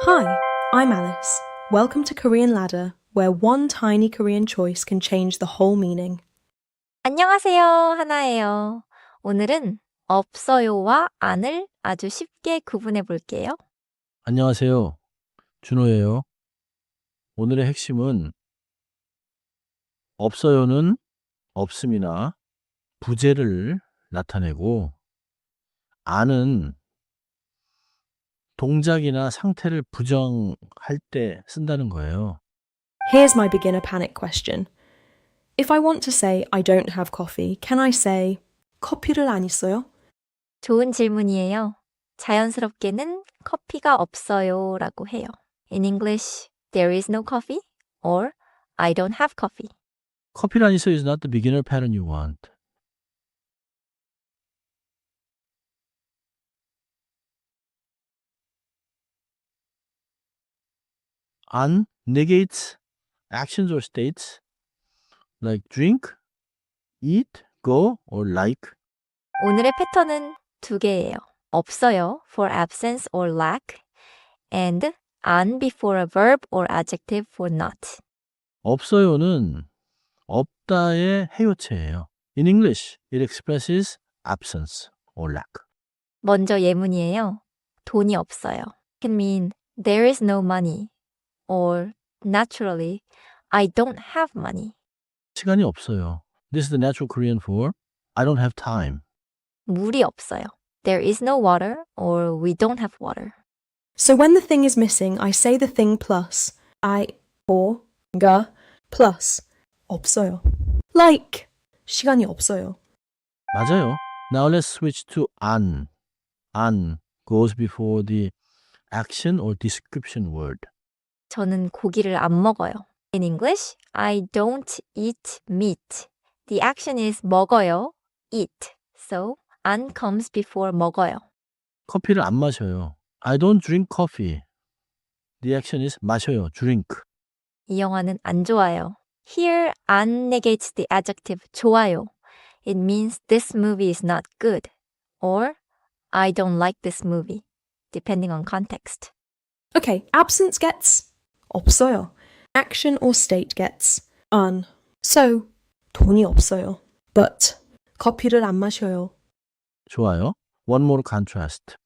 Hi, I'm Alice. Welcome to Korean Ladder, where one tiny Korean choice can change the whole meaning. 안녕하세요. 하나예요. 오늘은 없어요와 안을 아주 쉽게 구분해 볼게요. 안녕하세요. 준호예요. 오늘의 핵심은 없어요는 없음이나 부재를 나타내고 안은 동작이나 상태를 부정할 때 쓴다는 거예요. Here's my beginner panic question. If I want to say I don't have coffee, can I say 커피를 안 있어요? 좋은 질문이에요. 자연스럽게는 커피가 없어요 라고 해요. In English, there is no coffee or I don't have coffee. 커피란 있어 is not the beginner pattern you want. 안 negates actions or states like drink, eat, go, or like. 오늘의 패턴은 두 개예요. 없어요 for absence or lack and 안 before a verb or adjective for not. 없어요는 없다의 해요체예요. In English, it expresses absence or lack. 먼저 예문이에요. 돈이 없어요. It can mean there is no money or naturally I don't have money. 시간이 없어요. This is the natural Korean for I don't have time. 물이 없어요. There is no water or we don't have water. So when the thing is missing, I say the thing plus. I, or, 가, plus. 없어요. Like, 시간이 없어요. 맞아요. Now let's switch to 안. 안 goes before the action or description word. 저는 고기를 안 먹어요. In English, I don't eat meat. The action is 먹어요, eat. So, 안 comes before 먹어요. 커피를 안 마셔요. I don't drink coffee. The action is 마셔요, drink. 이 영화는 안 좋아요. Here, 안 negates the adjective 좋아요. It means this movie is not good. Or, I don't like this movie, depending on context. Okay, absence gets 없어요. Action or state gets 안. So, 돈이 없어요. But, 커피를 안 마셔요. 좋아요. One more contrast.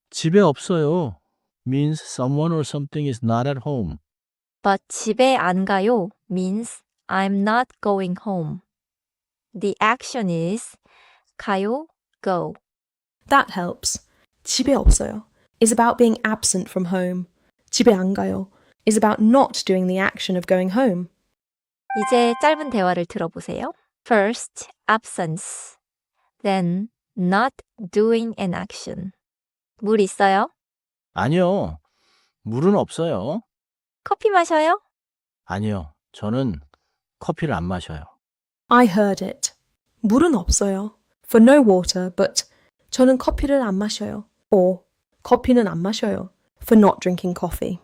집에 없어요 means someone or something is not at home. But 집에 안 가요 means I'm not going home. The action is 가요, go. That helps. 집에 없어요 is about being absent from home. 집에 안 가요 is about not doing the action of going home. 이제 짧은 대화를 들어보세요. First, absence. Then, not doing an action. 물 있어요? 아니요. 물은 없어요. 커피 마셔요? 아니요. 저는 커피를 안 마셔요. I heard it. 물은 없어요. For no water, but 저는 커피를 안 마셔요. Or 커피는 안 마셔요. For not drinking coffee.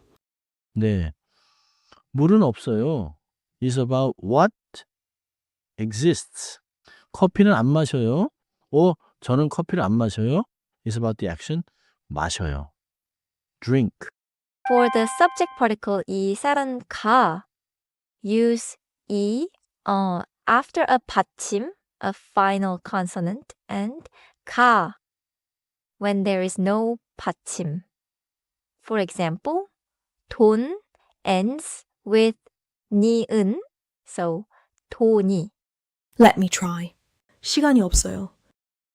네. 물은 없어요. is about what exists. 커피는 안 마셔요. 저는 커피를 안 마셔요. is about the action 마셔요. drink. For the subject particle 이 쌀은 가. Use 이 after a 받침, a final consonant, and 가 when there is no 받침. For example, 돈 ends with 니은, so 돈이. Let me try. 시간이 없어요.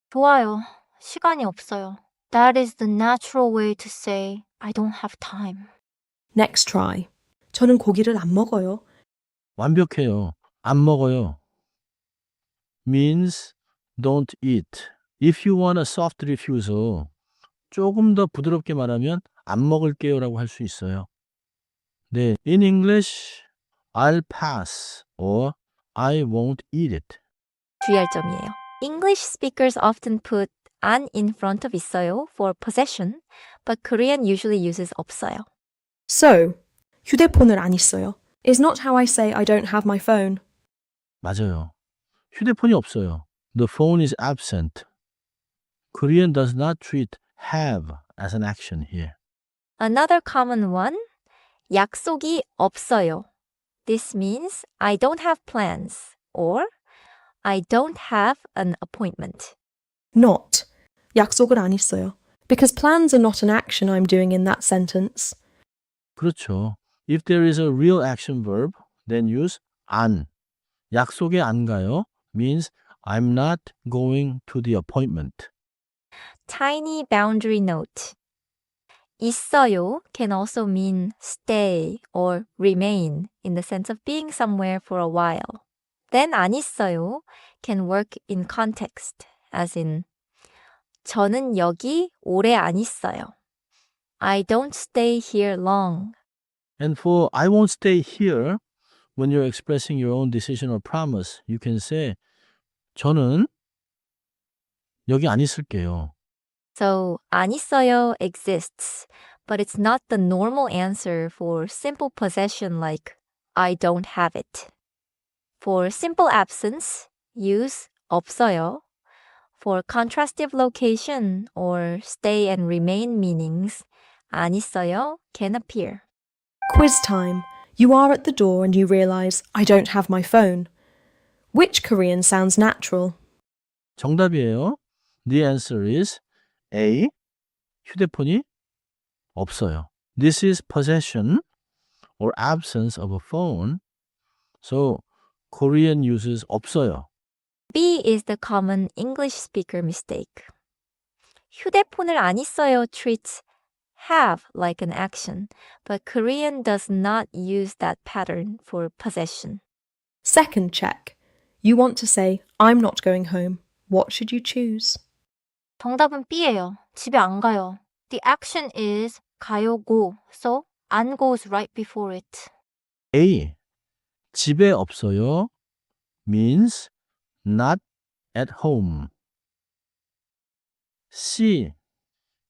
좋아요. 시간이 없어요. That is the natural way to say I don't have time. Next try. 저는 고기를 안 먹어요. 완벽해요. 안 먹어요. means don't eat. If you want a soft refusal, 조금 더 부드럽게 말하면 안 먹을게요라고 할 수 있어요. 네, in English, I'll pass or I won't eat it. 주의할 점이에요. English speakers often put 안 in front of 있어요 for possession, but Korean usually uses 없어요. So, 휴대폰을 안 있어요 is not how I say I don't have my phone. 맞아요. 휴대폰이 없어요. The phone is absent. Korean does not treat have as an action here. Another common one, 약속이 없어요. This means I don't have plans or I don't have an appointment. Not. 약속을 안 있어요. Because plans are not an action I'm doing in that sentence. 그렇죠. If there is a real action verb, then use 안. 약속에 안 가요 means I'm not going to the appointment. Tiny boundary note. 있어요 can also mean stay or remain in the sense of being somewhere for a while. Then 안 있어요 can work in context, as in 저는 여기 오래 안 있어요. I don't stay here long. And for I won't stay here, when you're expressing your own decision or promise, you can say 저는 여기 안 있을게요. So 안 있어요 exists, but it's not the normal answer for simple possession like I don't have it. For simple absence, use 없어요. For contrastive location or stay and remain meanings, 안 있어요 can appear. Quiz time. You are at the door and you realise I don't have my phone. Which Korean sounds natural? 정답이에요. The answer is A. 휴대폰이 없어요. This is possession or absence of a phone. So Korean uses 없어요. B is the common English speaker mistake. 휴대폰을 안 있어요 treats have like an action, but Korean does not use that pattern for possession. Second check. You want to say I'm not going home. What should you choose? 정답은 B예요. 집에 안 가요. The action is 가요 go, so 안 goes right before it. A. 집에 없어요 means not at home. C.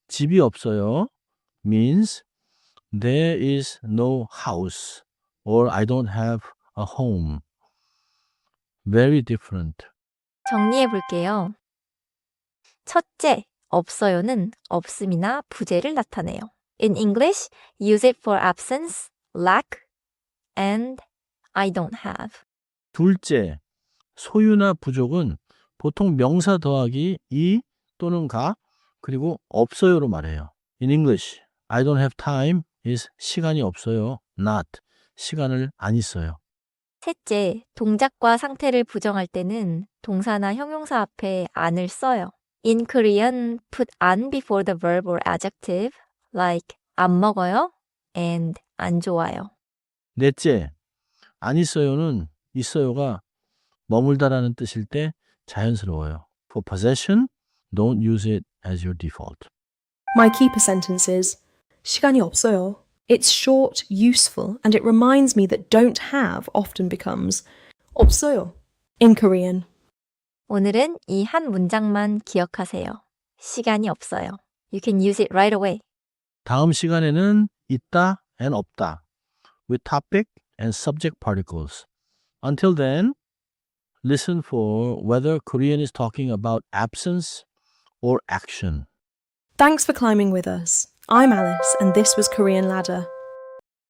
집이 없어요 means there is no house or I don't have a home. Very different. 정리해 볼게요. 첫째, 없어요는 없음이나 부재를 나타내요. In English, use it for absence, lack, and I don't have. 둘째, 소유나 부족은 보통 명사 더하기 이 또는 가 그리고 없어요로 말해요. In English, I don't have time is 시간이 없어요. not 시간을 안 있어요. 셋째, 동작과 상태를 부정할 때는 동사나 형용사 앞에 안을 써요. In Korean, put 안 before the verb or adjective, like 안 먹어요 and 안 좋아요. 넷째, 안 있어요는 있어요가 머물다라는 뜻일 때 자연스러워요. For possession, don't use it as your default. My keeper sentence is 시간이 없어요. It's short, useful, and it reminds me that don't have often becomes 없어요 in Korean. 오늘은 이 한 문장만 기억하세요. 시간이 없어요. You can use it right away. 다음 시간에는 있다 and 없다 with topic and subject particles. Until then, listen for whether Korean is talking about absence or action. Thanks for climbing with us. I'm Alice, and this was Korean Ladder.